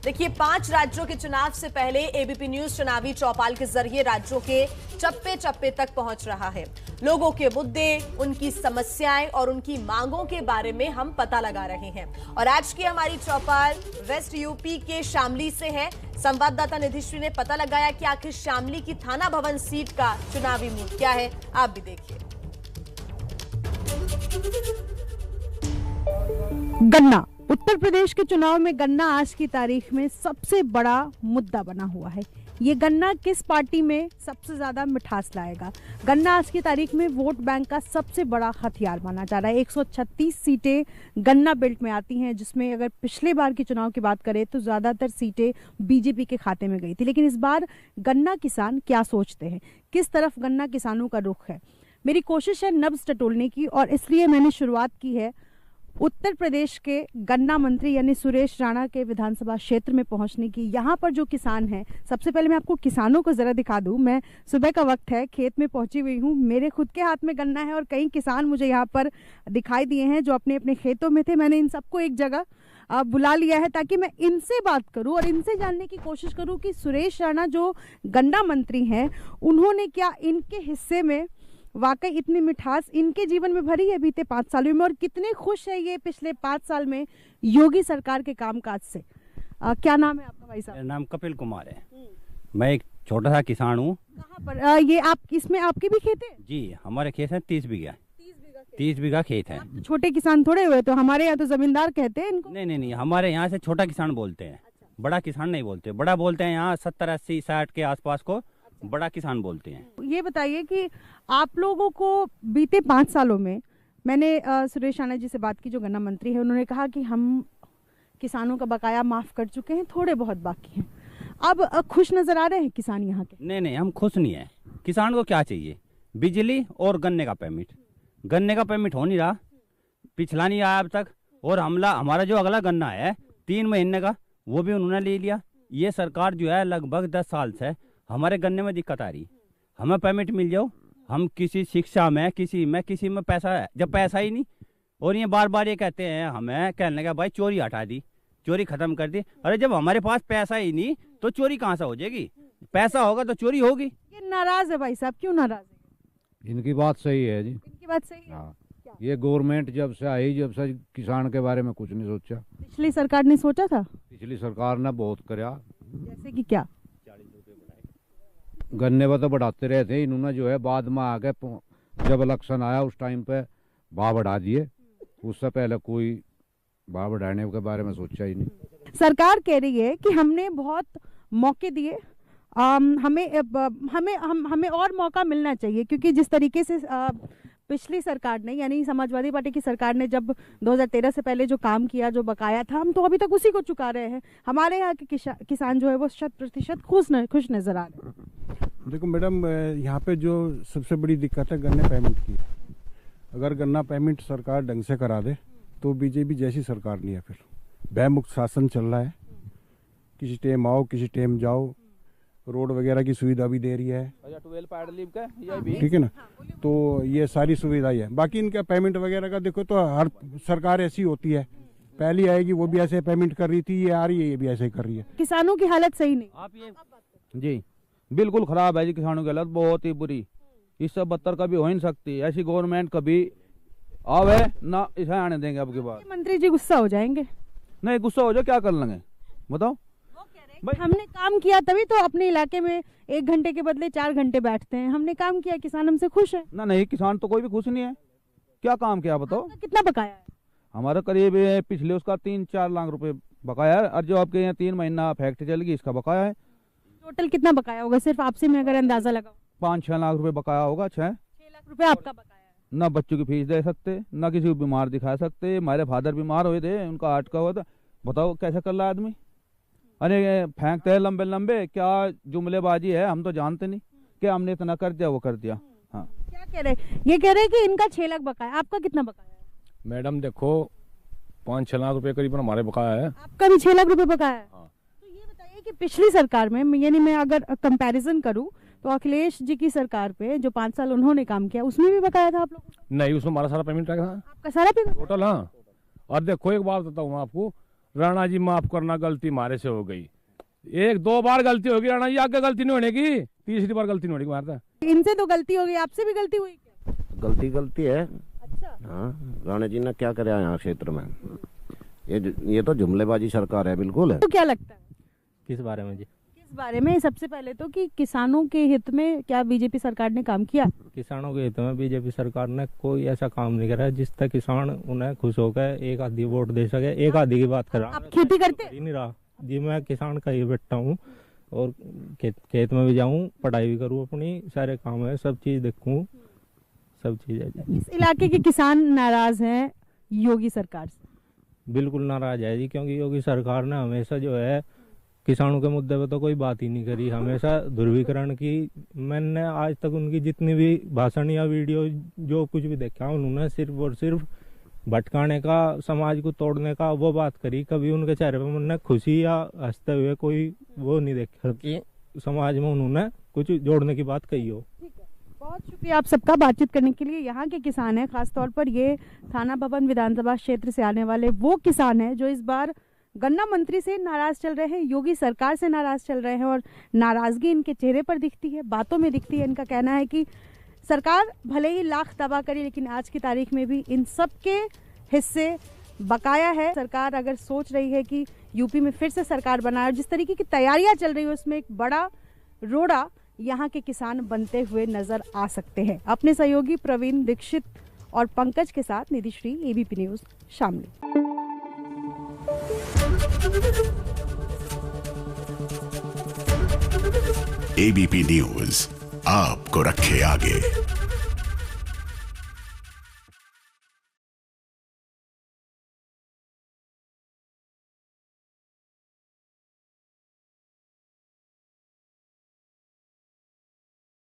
देखिए, 5 राज्यों के चुनाव से पहले एबीपी न्यूज चुनावी चौपाल के जरिए राज्यों के चप्पे चप्पे तक पहुंच रहा है। लोगों के मुद्दे, उनकी समस्याएं और उनकी मांगों के बारे में हम पता लगा रहे हैं। और आज की हमारी चौपाल वेस्ट यूपी के शामली से है। संवाददाता निधिश्री ने पता लगाया कि आखिर शामली की थाना भवन सीट का चुनावी मूड क्या है। आप भी देखिए। गन्ना, उत्तर प्रदेश के चुनाव में गन्ना आज की तारीख में सबसे बड़ा मुद्दा बना हुआ है। ये गन्ना किस पार्टी में सबसे ज्यादा मिठास लाएगा? गन्ना आज की तारीख में वोट बैंक का सबसे बड़ा हथियार माना जा रहा है। 136 सीटें गन्ना बेल्ट में आती हैं, जिसमें अगर पिछले बार के चुनाव की बात करें तो ज्यादातर सीटें बीजेपी के खाते में गई थी। लेकिन इस बार गन्ना किसान क्या सोचते हैं, किस तरफ गन्ना किसानों का रुख है, मेरी कोशिश है नब्ज टटोलने की। और इसलिए मैंने शुरुआत की है उत्तर प्रदेश के गन्ना मंत्री यानी सुरेश राणा के विधानसभा क्षेत्र में पहुंचने की। यहाँ पर जो किसान हैं, सबसे पहले मैं आपको किसानों को जरा दिखा दूं। मैं सुबह का वक्त है, खेत में पहुंची हुई हूँ, मेरे खुद के हाथ में गन्ना है और कई किसान मुझे यहाँ पर दिखाई दिए हैं जो अपने अपने खेतों में थे। मैंने इन सबको एक जगह बुला लिया है ताकि मैं इनसे बात करूं और इनसे जानने की कोशिश करूं कि सुरेश राणा जो गन्ना मंत्री हैं, उन्होंने क्या इनके हिस्से में वाकई इतनी मिठास इनके जीवन में भरी है बीते 5 सालों में, और कितने खुश है ये पिछले 5 साल में योगी सरकार के कामकाज से। क्या नाम है आपका भाई साहब? मेरा नाम कपिल कुमार है। मैं एक छोटा सा किसान हूँ। कहाँ पर ये आप, इसमें आपके भी खेत है? जी, हमारे खेत है 30 बीघा। 30 बीघा खेत है। तो छोटे किसान थोड़े हुए, तो हमारे यहाँ तो जमींदार कहते हैं इनको। नहीं, हमारे यहाँ से छोटा किसान बोलते हैं। बड़ा किसान नहीं बोलते, बड़ा बोलते हैं यहाँ 70, 80, 60 के आसपास को बड़ा किसान बोलते हैं। ये बताइए कि आप लोगों को बीते 5 सालों में, मैंने सुरेश राणा जी से बात की जो गन्ना मंत्री है, उन्होंने कहा कि हम किसानों का बकाया माफ कर चुके हैं, थोड़े बहुत बाकी हैं। अब खुश नजर आ रहे हैं किसान यहाँ के? नहीं, हम खुश नहीं है। किसान को क्या चाहिए? बिजली और गन्ने का पेमेंट। गन्ने का पेमेंट हो नहीं रहा, पिछला नहीं आया अब तक। और हमारा जो अगला गन्ना है 3 महीने का, वो भी उन्होंने ले लिया। ये सरकार जो है लगभग 10 साल से हमारे गन्ने में दिक्कत आ रही। हमें पेमेंट मिल जाओ, हम किसी शिक्षा में किसी में पैसा है, जब पैसा ही नहीं। और ये बार बार ये कहते हैं, हमें कहने लगा भाई चोरी हटा दी, चोरी खत्म कर दी। अरे जब हमारे पास पैसा ही नहीं तो चोरी कहाँ से हो जाएगी? पैसा होगा तो चोरी होगी। ये नाराज है भाई साहब, क्यों नाराज है? इनकी बात सही है जी। इनकी बात सही है। हाँ, ये गवर्नमेंट जब से आई, जब से किसान के बारे में कुछ नहीं सोचा। पिछली सरकार ने सोचा था? पिछली सरकार ने बहुत कराया। जैसे कि क्या? गन्ने पर तो बढ़ाते रहे थे, इन्होंने जो है बाद में आके जब इलेक्शन आया उस टाइम पे भाव बढ़ा दिए। उससे पहले कोई भाव बढ़ाने के बारे में सोचा ही नहीं। सरकार कह रही है कि हमने बहुत मौके दिए, हमें और मौका मिलना चाहिए, क्योंकि जिस तरीके से पिछली सरकार ने यानी समाजवादी पार्टी की सरकार ने जब 2013 से पहले जो काम किया, जो बकाया था, हम तो अभी तक उसी को चुका रहे हैं। हमारे यहाँ के किसान जो है वो 100% खुश नजर आ रहे हैं। देखो मैडम, यहाँ पे जो सबसे बड़ी दिक्कत है गन्ने पेमेंट की। अगर गन्ना पेमेंट सरकार ढंग से करा दे तो बीजेपी जैसी सरकार नहीं है। फिर भयमुक्त शासन चल रहा है, किसी टाइम आओ किसी टाइम जाओ, रोड वगैरह की सुविधा भी दे रही है, ठीक है ना। तो ये सारी सुविधाएं है। बाकी इनका पेमेंट वगैरह का देखो तो हर सरकार ऐसी होती है, पहली आएगी वो भी ऐसे पेमेंट कर रही थी, ये आ रही है ये भी ऐसे ही कर रही है। किसानों की हालत सही नहीं। आप ये जी बिल्कुल खराब है जी, किसानों की हालत बहुत ही बुरी। इससे बदतर कभी हो ही नहीं सकती। ऐसी गवर्नमेंट कभी आवे ना, इसे आने देंगे अब की बार। मंत्री जी गुस्सा हो जाएंगे। नहीं, गुस्सा हो जाओ, क्या कर लेंगे बताओ? हमने काम किया तभी तो अपने इलाके में 1 घंटे के बदले 4 घंटे बैठते हैं। हमने काम किया, किसान हमसे खुश है। नहीं, किसान तो कोई भी खुश नहीं है। क्या काम किया बताओ? कितना बकाया है? हमारा करीब पिछले उसका 3-4 लाख रुपए बकाया है, और जो आपके यहाँ 3 महीना फैक्ट्री चलेगी इसका बकाया है। टोटल कितना बकाया होगा सिर्फ आपसे मैं अगर अंदाजा लगाऊं? 5-6 लाख रुपए बकाया होगा। 6 लाख रुपए आपका बकाया है। ना बच्चों की फीस दे सकते, ना किसी को बीमार दिखा सकते। हमारे फादर बीमार हुए थे, उनका हार्ट का हुआ था। बताओ कैसे कर रहा है आदमी? अरे फेंकते हैं लंबे लंबे, क्या जुमलेबाजी है, हम तो जानते नहीं कि हमने इतना कर दिया वो कर दिया। हाँ, क्या कह रहे? ये कह रहे हैं कि इनका 6 लाख बकाया, आपका कितना बकाया है? मैडम देखो 5-6 लाख रुपए करीबन हमारे बकाया है। आपका भी 6 लाख रुपए बकाया है। हाँ। तो ये बताइए कि पिछली सरकार में, यानी मैं अगर कंपैरिजन करूं तो अखिलेश जी की सरकार पे जो 5 साल उन्होंने काम किया उसमें भी बकाया था आप लोगों को? नहीं, उसमें हमारा सारा पेमेंट था। आपका सारा पेमेंट टोटल? हाँ। और देखो एक बात बताऊँ आपको, राणा जी माफ करना, गलती हमारे से हो गई, 1-2 बार गलती होगी राणा जी, आगे गलती नहीं होने की, तीसरी बार गलती नहीं होने की मारता। इनसे तो गलती हो गई, आपसे भी गलती हुई क्या? गलती है। अच्छा। हाँ, राणा जी ने क्या कराया यहाँ क्षेत्र में, ये तो जुमलेबाजी सरकार है बिल्कुल है। तो क्या लगता है किस बारे में जी? किस बारे में? सबसे पहले तो कि किसानों के हित में क्या बीजेपी सरकार ने काम किया? किसानों के हित में बीजेपी सरकार ने कोई ऐसा काम नहीं करा जिस तक किसान उन्हें खुश होकर एक आधी वोट दे सके। एक आधी की बात कर रहा हूं। आप खेती करते? कर ही नहीं रहा जी, मैं किसान का ही बैठा हूँ और खेत में भी जाऊँ, पढ़ाई भी करूँ, अपनी सारे काम है, सब चीज देखूँ, सब चीज है जी। इस इलाके के किसान नाराज हैं योगी सरकार से? बिल्कुल नाराज है जी, क्योंकि योगी सरकार ने हमेशा जो है किसानों के मुद्दे पे तो कोई बात ही नहीं करी, हमेशा ध्रुवीकरण की। मैंने आज तक उनकी जितनी भी भाषण या वीडियो जो कुछ भी देखा, उन्होंने सिर्फ और सिर्फ भटकाने का, समाज को तोड़ने का वो बात करी। कभी उनके चेहरे पे मैंने खुशी या हंसते हुए कोई वो नहीं देखा कि समाज में उन्होंने कुछ जोड़ने की बात कही हो। बहुत शुक्रिया आप सबका बातचीत करने के लिए। यहाँ के किसान हैं, खासतौर पर ये थाना भवन विधानसभा क्षेत्र से आने वाले वो किसान हैं जो इस बार गन्ना मंत्री से नाराज चल रहे हैं, योगी सरकार से नाराज चल रहे हैं, और नाराजगी इनके चेहरे पर दिखती है, बातों में दिखती है। इनका कहना है कि सरकार भले ही लाख तबाह करे, लेकिन आज की तारीख में भी इन सब के हिस्से बकाया है। सरकार अगर सोच रही है कि यूपी में फिर से सरकार बनाए, और जिस तरीके की तैयारियां चल रही है उसमें एक बड़ा रोड़ा यहाँ के किसान बनते हुए नजर आ सकते हैं। अपने सहयोगी प्रवीण दीक्षित और पंकज के साथ निधि श्री, एबीपी न्यूज, शामली। एबीपी न्यूज आपको रखे आगे।